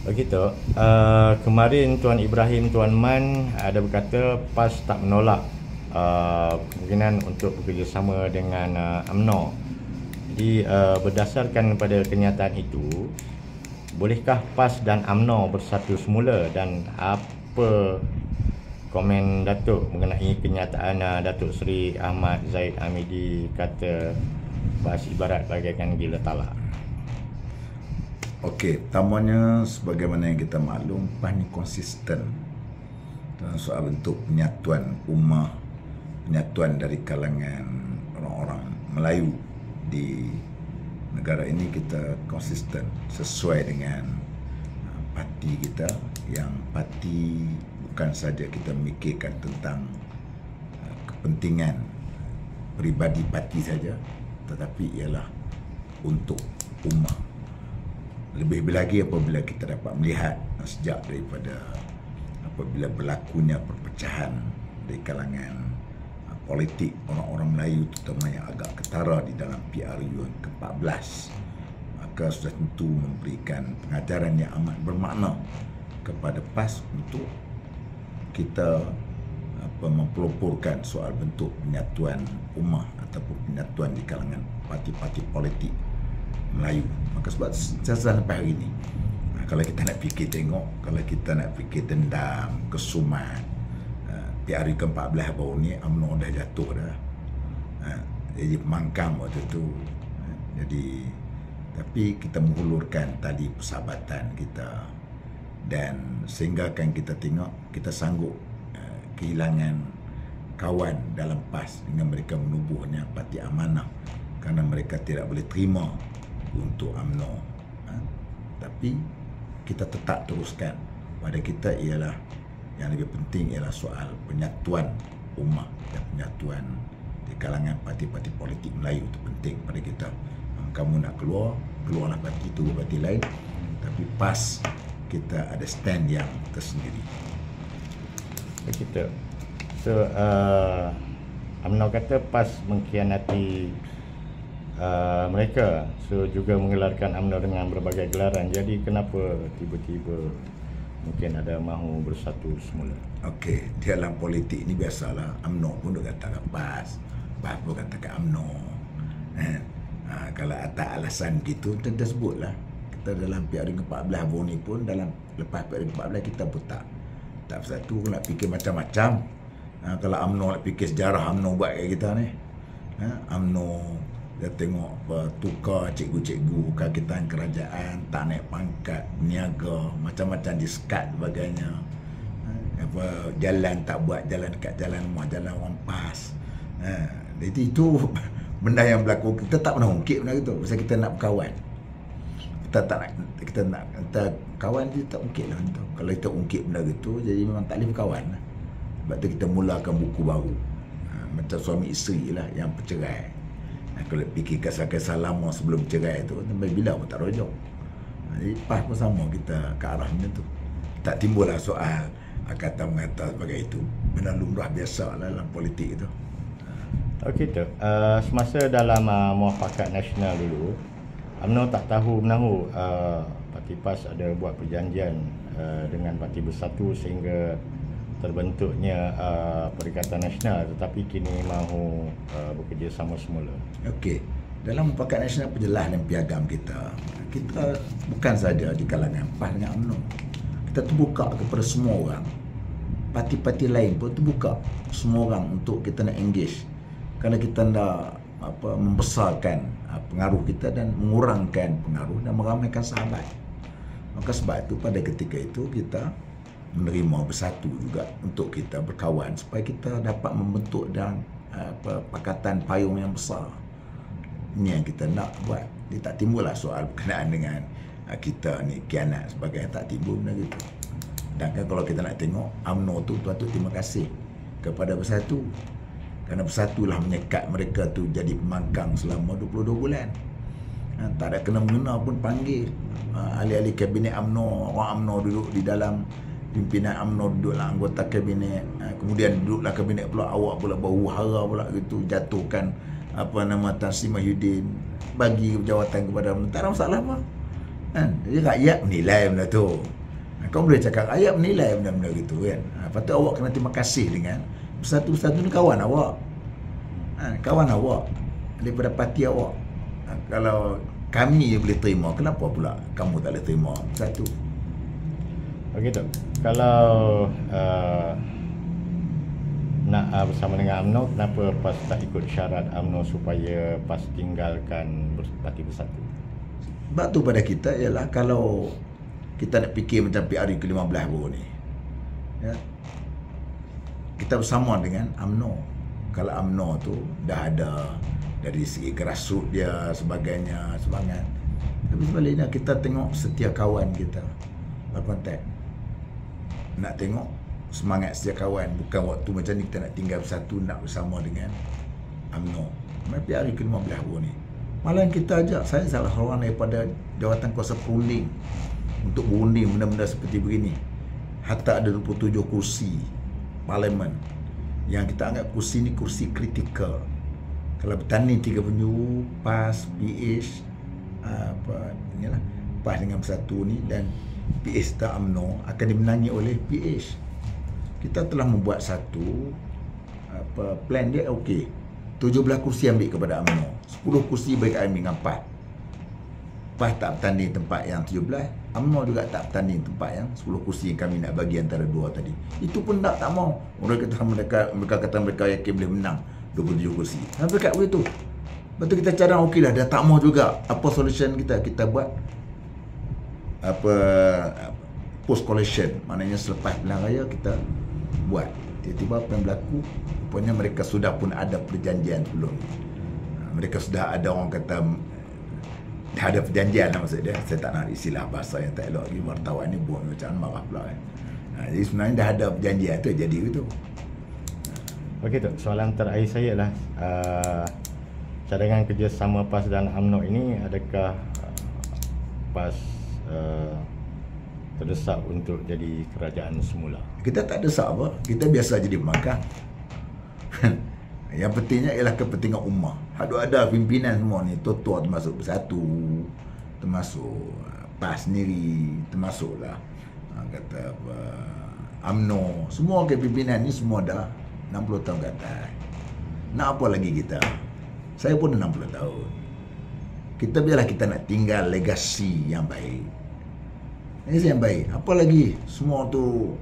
Begitu. Kemarin Tuan Ibrahim, Tuan Man ada berkata PAS tak menolak kemungkinan untuk bekerjasama dengan UMNO. Jadi berdasarkan pada kenyataan itu, bolehkah PAS dan UMNO bersatu semula, dan apa komen Datuk mengenai kenyataan Datuk Seri Ahmad Zahid Hamidi kata PAS ibarat bagaikan gila talak? Okey, pertamanya sebagaimana yang kita maklum, PAS ni konsisten dalam soal bentuk penyatuan ummah, penyatuan dari kalangan orang-orang Melayu di negara ini. Kita konsisten sesuai dengan parti kita, yang parti bukan saja kita memikirkan tentang kepentingan peribadi parti saja, tetapi ialah untuk ummah. Lebih lagi apabila kita dapat melihat sejak daripada apabila berlakunya perpecahan di kalangan politik orang-orang Melayu, terutama yang agak ketara di dalam PRU yang ke-14, maka sudah tentu memberikan pengajaran yang amat bermakna kepada PAS untuk kita mempeloporkan soal bentuk penyatuan ummah ataupun penyatuan di kalangan parti-parti politik Melayu. Maka sebab sampai hari ini, kalau kita nak fikir tengok, kalau kita nak fikir dendam, kesumat, PRU ke-14 baru ni UMNO dah jatuh dah. Jadi pemangkang waktu tu. Jadi tapi kita menghulurkan tadi persahabatan kita, dan sehingga kan kita tengok kita sanggup kehilangan kawan dalam PAS dengan mereka menubuhnya Parti Amanah kerana mereka tidak boleh terima untuk UMNO. Tapi kita tetap teruskan. Pada kita ialah yang lebih penting ialah soal penyatuan ummah dan penyatuan di kalangan parti-parti politik Melayu. Itu penting pada kita. Kamu nak keluarlah parti itu, parti lain, tapi PAS kita ada stand yang tersendiri. Begitu. So UMNO kata PAS mengkhianati mereka, so juga menggelarkan UMNO dengan berbagai gelaran. Jadi kenapa tiba-tiba mungkin ada mahu bersatu semula? Okey, dalam politik ni biasalah, UMNO pun duk kata kat PAS, PAS pun kata kat UMNO. Kalau atas alasan gitu, kita sebutlah. Kita dalam PRU ke-14 baru ni pun, dalam lepas PRU ke-14 kita pun tak bersatu, nak fikir macam-macam. Kalau UMNO nak fikir sejarah UMNO buat kat kita ni, UMNO dia tengok tukar cikgu-cikgu kakitan kerajaan, tak naik pangkat, niaga, macam-macam disekat sebagainya. Jalan tak buat jalan dekat jalan rumah, jalan orang PAS. Jadi itu benda yang berlaku. Kita tak pernah ungkit benda itu, pasal kita nak berkawan. Kita nak kawan, kita tak ungkit lah itu. Kalau kita ungkit benda itu, jadi memang tak boleh berkawan. Sebab tu kita mulakan buku baru. Macam suami isteri lah yang bercerai. Kalau fikir kisah-kisah lama sebelum cerai tu, sampai bila pun tak rojok. Jadi PAS pun sama, kita ke arah macam tu. Tak timbullah soal kata-mengata sebagai itu. Benda lumrah biasa lah dalam politik itu. Okey tu. Semasa dalam Muafakat Nasional dulu, UMNO tak tahu menahu Parti PAS ada buat perjanjian dengan Parti Bersatu sehingga terbentuknya Perikatan Nasional, tetapi kini mahu bekerjasama semula. Okey, dalam Muafakat Nasional penjelas dan piagam kita bukan saja di kalangan PAS dengan UMNO. Kita terbuka kepada semua orang. Parti-parti lain pun terbuka semua orang untuk kita nak engage. Kerana kita nak membesarkan pengaruh kita dan mengurangkan pengaruh dan meramaikan sahabat. Maka sebab itu pada ketika itu kita menerima bersatu juga untuk kita berkawan supaya kita dapat membentuk dan pakatan payung yang besar. Ini yang kita nak buat. Dia tak timbullah soal berkenaan dengan kita ni kianat sebagainya, tak timbul benda gitu. Dan kan kalau kita nak tengok UMNO tu, tuan-tuan terima kasih kepada Bersatu. Kerana Bersatulah menyekat mereka tu jadi pemangkang selama 22 bulan. Tak ada kena-mengena pun panggil. Ahli-ahli kabinet UMNO, orang UMNO duduk di dalam pimpinan UMNO, duduklah anggota kabinet. Kemudian duduklah kabinet pula, awak pula berhara pula gitu, jatuhkan Tan Sri Mahyudin, bagi jawatan kepada UMNO. Tak ada masalah apa. Kan? Jadi rakyat menilai benda tu. Kau boleh cakap rakyat menilai benda-benda gitu kan. Patut awak kena terima kasih dengan satu-satu ni kawan awak. Kawan awak daripada parti awak. Kalau kami boleh terima, kenapa pula kamu tak boleh terima? Satu. Okey Tok, kalau nak bersama dengan UMNO, kenapa PAS tak ikut syarat UMNO supaya PAS tinggalkan Parti Bersatu? Sebab tu pada kita ialah kalau kita nak fikir macam PRU ke-15 baru ni, ya, kita bersama dengan UMNO. Kalau UMNO tu dah ada dari segi grassroots dia sebagainya, semangat. Tapi sebaliknya kita tengok setiap kawan kita berkontak. Nak tengok semangat setiap kawan, bukan waktu macam ni kita nak tinggal bersatu, nak bersama dengan UMNO. Tapi hari ke-15 baru ni, malah kita ajak, saya salah seorang daripada jawatan kuasa perunding untuk berunding benda-benda seperti begini. Hatta ada 27 kursi parlimen yang kita anggap kursi ni kursi kritikal. Kalau bertanding 3 penjuru, PAS, PH, inilah PAS dengan Bersatu ni dan PH dan UMNO akan dimenangi oleh PH. Kita telah membuat satu plan dia okey. 17 kursi ambil kepada UMNO, 10 kursi bagi kami dengan PAS. PAS tak bertanding tempat yang 17, UMNO juga tak bertanding tempat yang 10 kursi yang kami nak bagi antara dua tadi. Itu pun tak mau. Mereka kata mereka yakin boleh menang 27 kursi. Sampai kat begitu. Lepas tu kita cadang okey lah, dah tak mau juga. Apa solution kita? Kita buat post coalition. Maknanya selepas pilihan raya kita buat. Tiba-tiba apa yang berlaku, rupanya mereka sudah pun ada perjanjian belum. Mereka sudah ada, orang kata dah ada perjanjian lah maksud dia. Saya tak nak istilah bahasa yang tak elok lagi. Wartawan ni buat macam marah pula kan. Jadi sebenarnya dah ada perjanjian tu, jadi begitu. Okey Tok, soalan terakhir saya lah, cadangan kerjasama PAS dan UMNO ini, adakah PAS terdesak untuk jadi kerajaan semula? Kita tak desak apa, kita biasa jadi pembangkang. Yang pentingnya ialah kepentingan ummah. Ada pimpinan semua ni, tua-tua termasuk Bersatu, termasuk PAS sendiri, termasuklah kata apa, UMNO, semua pimpinan ni semua dah 60 tahun ke atas. Nak apa lagi kita? Saya pun dah 60 tahun. Kita biarlah kita nak tinggal legasi yang baik. Legasi yang baik. Apa lagi? Semua tu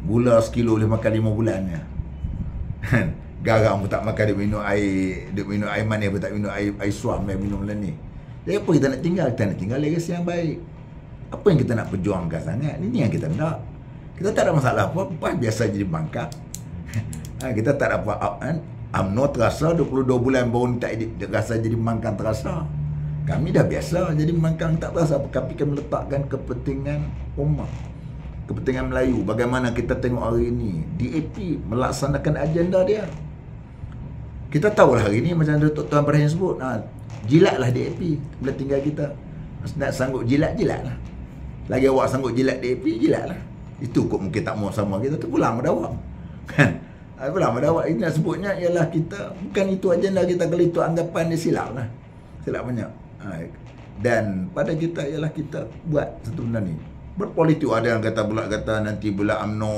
gula sekilo boleh makan 5 bulannya. Garam pun tak makan, dia minum air manis pun tak minum air suam, dia minum benda ni. Jadi apa kita nak tinggal? Kita nak tinggal legasi yang baik. Apa yang kita nak perjuangkan sangat? Ini yang kita nak. Kita tak ada masalah apa, biasa jadi bangkang. Kita tak dapat UMNO terasa 22 bulan baru tak rasa jadi pembangkang terasa. Kami dah biasa jadi pembangkang tak terasa, tapi kami letakkan kepentingan ummah, kepentingan Melayu. Bagaimana kita tengok hari ini DAP melaksanakan agenda dia. Kita tahulah hari ini macam Datuk Tuan Ibrahim sebut, jilatlah DAP bila tinggal kita. Nak sanggup jilat-jilatlah. Lagi awak sanggup jilat DAP, jilatlah. Itu kok mungkin tak mau sama kita, tu pulang pada awak. Kan? Pulang pada awak. Ini sebutnya ialah kita, bukan itu agenda kita, kalau itu anggapan dia silap lah. Silap banyak. Dan pada kita ialah kita buat satu benda ni. Berpolitik, ada yang kata nanti pula UMNO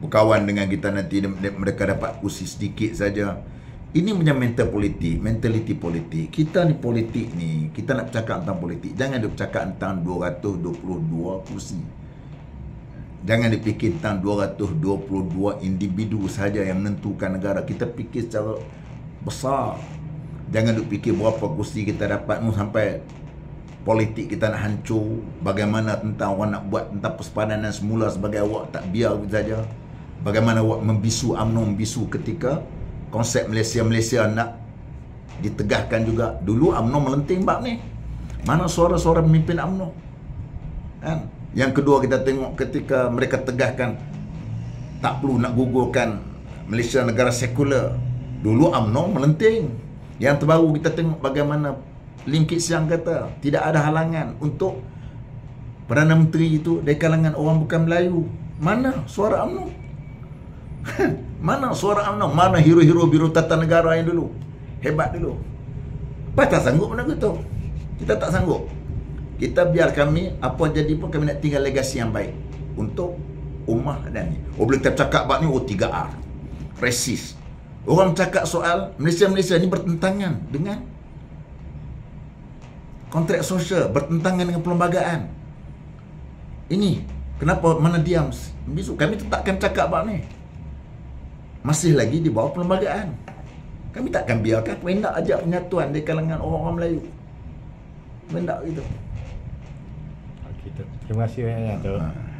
berkawan dengan kita, nanti mereka dapat kursi sedikit saja. Ini macam mentaliti politik. Kita ni politik ni, kita nak bercakap tentang politik, jangan dia bercakap tentang 222 kursi. Jangan dipikir tentang 222 individu sahaja yang menentukan negara. Kita fikir secara besar. Jangan dipikir berapa kursi kita dapat sampai politik kita nak hancur. Bagaimana tentang orang nak buat tentang persepadanan semula sebagai awak tak biar saja. Bagaimana awak membisu UMNO, membisu ketika konsep Malaysia nak ditegahkan juga. Dulu UMNO melenting bab ni. Mana suara-suara pemimpin UMNO? Kan? Yang kedua, kita tengok ketika mereka tegahkan tak perlu nak gugurkan Malaysia negara sekular. Dulu UMNO melenting. Yang terbaru kita tengok bagaimana Lim Kit Siang kata tidak ada halangan untuk Perdana Menteri itu dari kalangan orang bukan Melayu. Mana suara UMNO? Mana suara UMNO? Mana hero-hero Biro Tata Negara yang dulu? Hebat dulu. Apa tak sanggup benda tu? Kita tak sanggup. Kita biar kami, apa jadi pun kami nak tinggal legasi yang baik untuk ummah dan ni. Bila kita cakap bab ni, 3R. Resis. Orang cakap soal Malaysia ni bertentangan dengan kontrak sosial, bertentangan dengan perlembagaan. Ini, kenapa mana diam? Besok kami takkan cakap bab ni. Masih lagi di bawah perlembagaan. Kami takkan biarkan hendak ajak penyatuan di kalangan orang-orang Melayu. Hendak gitu. Okey, terima kasih banyak, Datuk.